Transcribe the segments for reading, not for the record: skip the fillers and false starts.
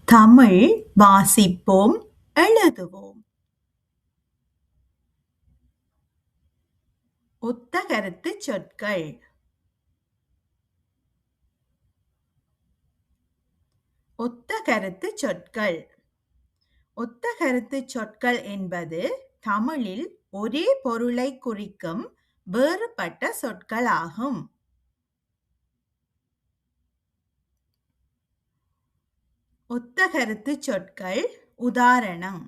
தமிழ் வாசிப்போம், எழுதுவோம். ஒத்தகருத்துச் சொற்கள். ஒத்தகருத்துச் சொற்கள். ஒத்தகருத்துச் சொற்கள் என்பது தமிழில் ஒரே பொருளைக் குறிக்கும் வேறுபட்ட சொற்களாகும். ஒத்தகருத்துச் சொற்கள். உதாரணம்: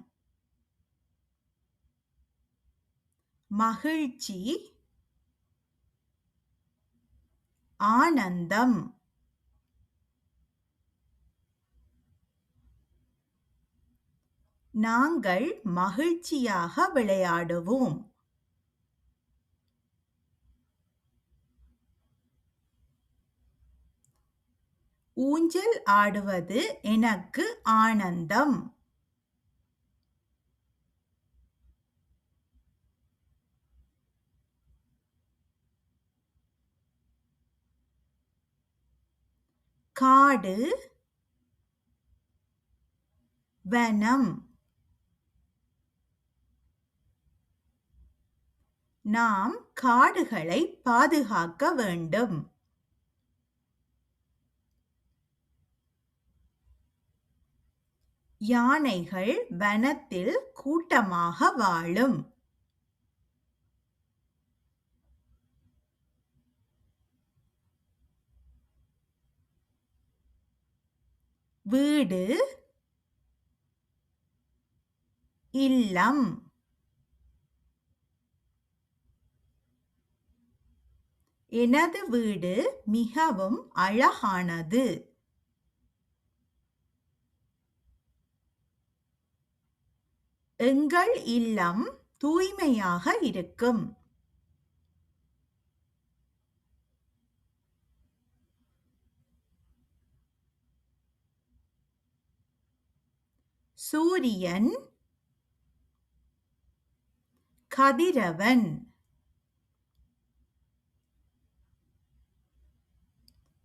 மகிழ்ச்சி, ஆனந்தம். நாங்கள் மகிழ்ச்சியாக விளையாடுவோம். ஊஞ்சல் ஆடுவது எனக்கு ஆனந்தம். காடு, வனம். நாம் காடுகளை பாதுகாக்க வேண்டும். யானைகள் வனத்தில் கூட்டமாக வாழும். வீடு, இல்லம். எனது வீடு மிகவும் அழகானது. எங்கள் இல்லம் தூய்மையாக இருக்கும். சூரியன், கதிரவன்.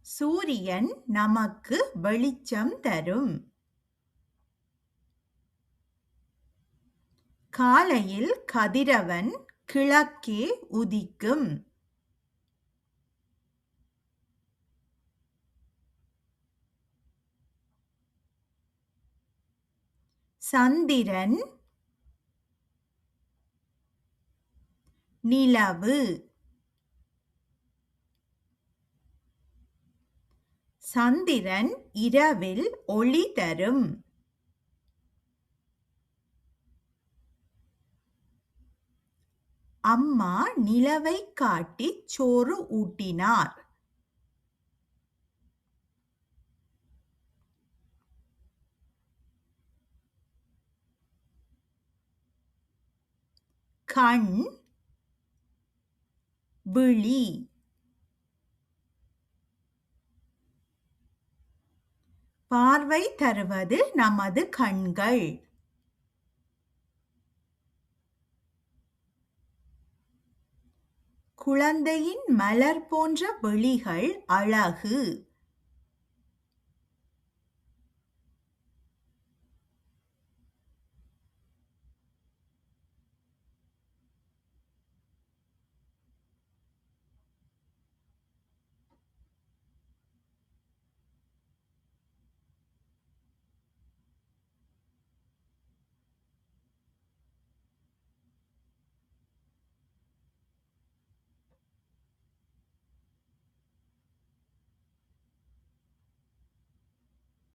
சூரியன் நமக்கு வெளிச்சம் தரும். காலையில் கதிரவன் கிழக்கே உதிக்கும். சந்திரன், நிலவு. சந்திரன் இரவில் ஒளி தரும். அம்மா நிலவை காட்டி சோறு ஊட்டினார். கண், விழி. பார்வை தருவது நமது கண்கள். குழந்தையின் மலர் போன்ற விழிகள் அழகு.